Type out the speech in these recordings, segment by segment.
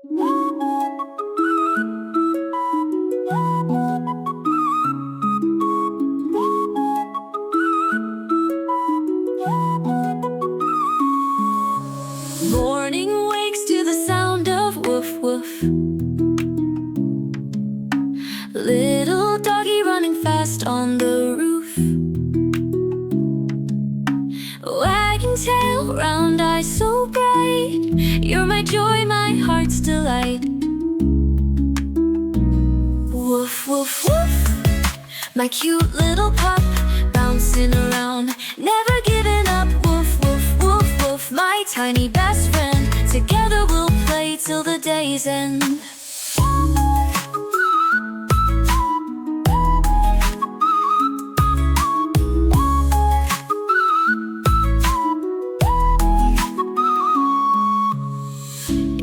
Morning wakes to the sound of woof woof. Little doggy running fast on the roof. Wagging tail, round eyes so bright. You're my joy, my heart's delight. Woof woof woof, my cute little pup, bouncing around, never giving up. Woof woof woof woof, my tiny best friend. Together we'll play till the day's end.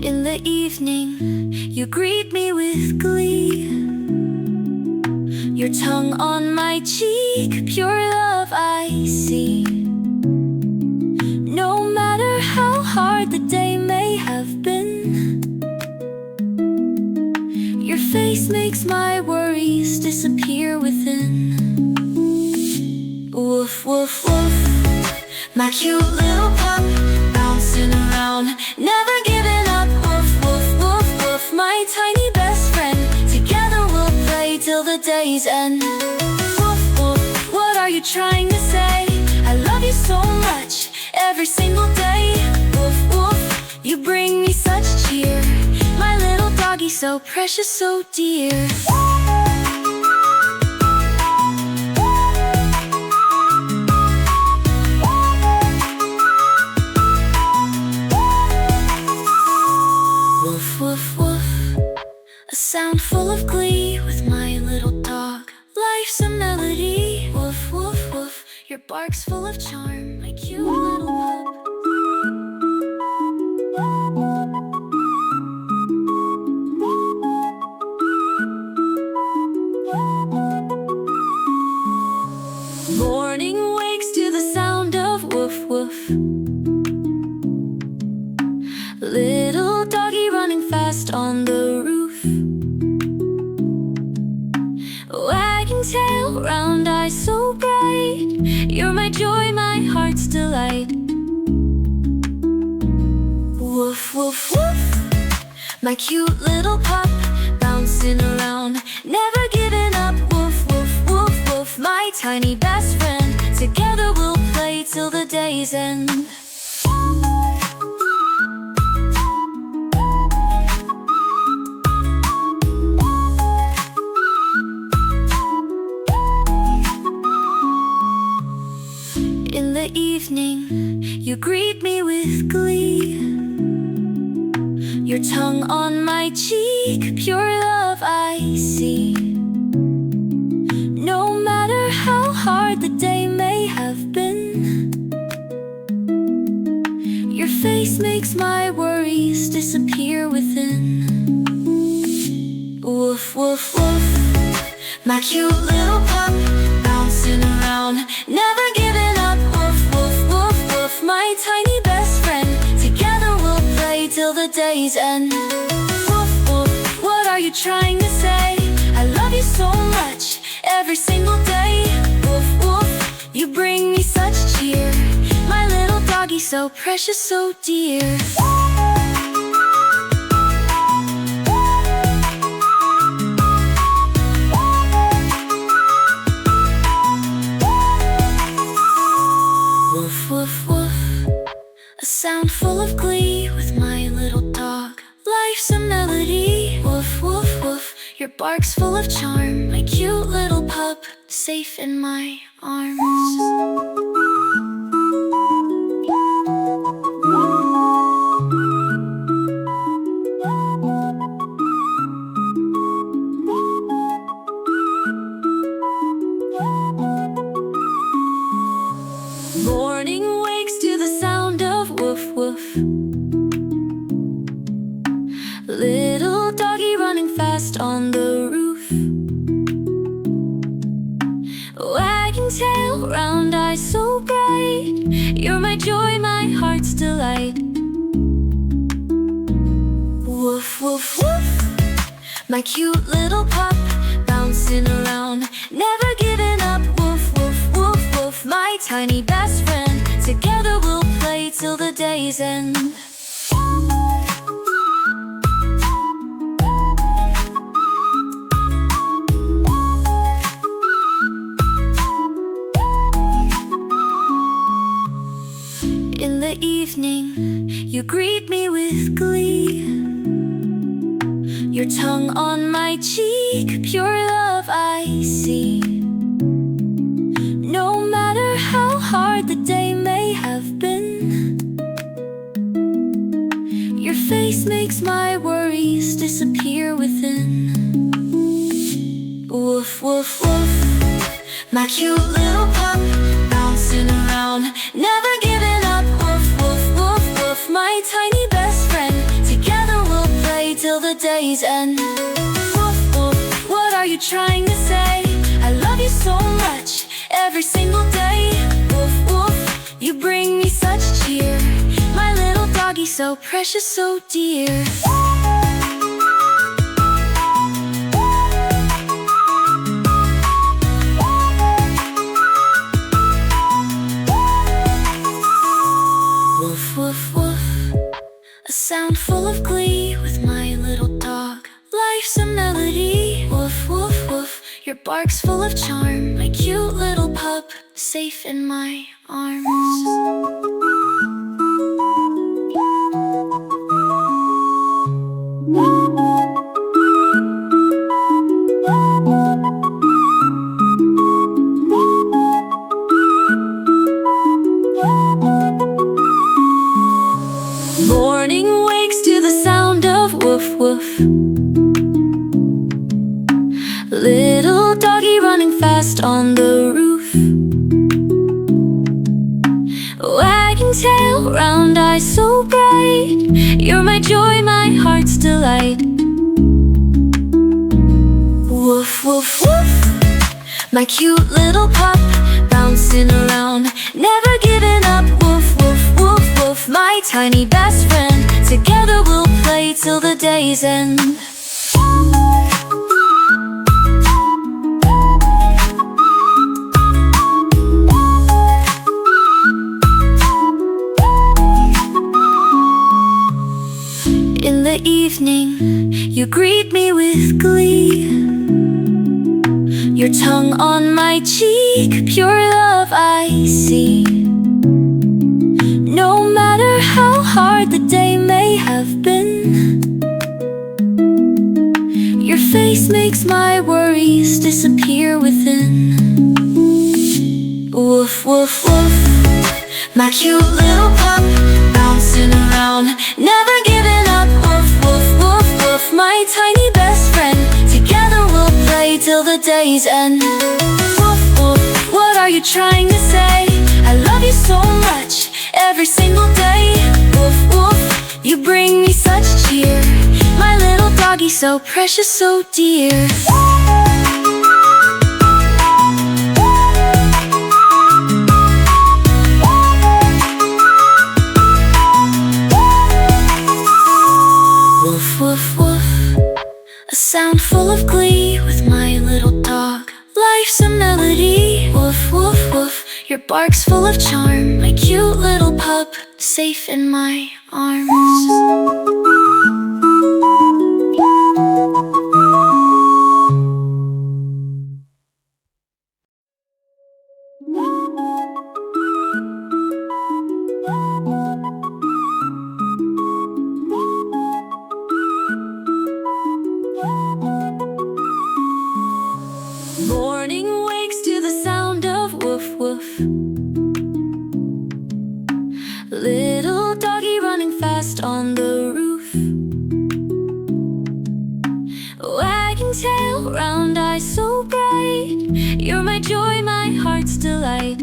In the evening, you greet me with glee. Your tongue on my cheek, pure love I see. No matter how hard the day may have been, your face makes my worries disappear within. Woof woof woof, my cute little pup, bouncing around, never giving up. Woof woof woof woof, my tiny best friend. Together we'll play till the day's end. Woof woof, what are you trying to say? I love you so much, every single day. Woof woof, you bring me such cheer. My little doggy, so precious, so dear. Woof woof woof, a sound full of glee with my little dog. Life's a melody. Woof woof woof, your bark's full of charm, my cute little pup. Morning wakes to the sound of woof woof. Little doggy running fast on the roof. Wagging tail, round eyes so bright. You're my joy, my heart's delight. Woof woof woof, my cute little pup, bouncing around, never giving up. Woof woof woof woof, my tiny best friend. Together we'll play till the day's end. In the evening, you greet me with glee. Your tongue on my cheek, pure love I see. No matter how hard the day may have been, your face makes my worries disappear within. Woof woof woof, my cute little pup, bouncing around, never giving up. Woof woof woof woof, my tiny best friend. Together we'll play till the day's end. Woof woof, what are you trying to say? I love you so much, every single day. Woof woof, you bring me such cheer. My little doggy, so precious, so dear. Woof woof woof, a sound full of glee with my little dog. Life's a melody. Woof woof woof, your bark's full of charm, my cute little pup, safe in my arms. Morning wakes to the sound of woof woof. Little doggy running fast on the roof. Wagging tail, round eyes so bright. You're my joy, my heart's delight. Woof Woof, woof, woof. My cute little pup, bouncing around, never giving up. Woof, woof, woof, woof. My tiny best friend, together we'll play till the day's end. In the evening, you greet me with glee, your tongue on my cheek, pure love I see. No matter how hard the day may have been, your face makes my worries disappear within. Woof, woof, woof. My cute little pup, bouncing around, never giving up. Woof, woof, woof, woof. My tiny best friend, together we'll play till the day's end. Woof, woof, what are you trying to say? I love you so much, every single day. Woof, woof, you bring me such cheer, my little doggy, so precious, so dear. Woof, woof, woof, a sound full of glee with my little dog. Life's a melody. Woof, woof, woof, your bark's full of charm, my cute little pup, safe in my arms. Morning wakes to the sound of woof woof, little doggy running fast on the roof, wagging tail, round eyes so bright, you're my joy, my heart's delight. Woof, woof, woof, my cute little pup, bouncing around, never giving up. Woof, woof, woof, woof, my tiny best friend, together we'll play till the day's end. In the evening, you greet me with glee, your tongue on my cheek, pure love I see. No matter how hard the day may have been, your face makes my worries disappear within. Woof, woof, woof, my cute little pup, bouncing around, never giving up. Woof, woof, woof, woof, my tiny best friend, together we'll play till the day's end. Woof, woof, what are you trying to say? I love you so much, every single day. Woof, woof, you bring me such cheer, my little doggy, so precious, so dear. Woof, woof, woof, a sound full of glee with my little dog. Life's a melody. Woof, woof, woof, your bark's full of charm, my cute little pup, safe in my arms. Morning wakes to the sound of woof woof, little doggy running fast on the roof, wagging tail, round eyes so bright, you're my joy, my heart's delight.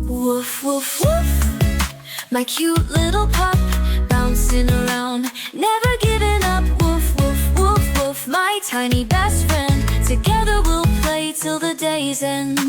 Woof, woof, woof, my cute little pup, bouncing around, never giving up. Woof, woof, woof, woof, my tiny best friend, together we'll play till the day's end.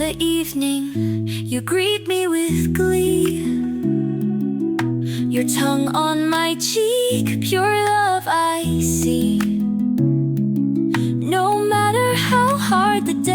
the evening, you greet me with glee. Your tongue on my cheek, pure love I see. No matter how hard the day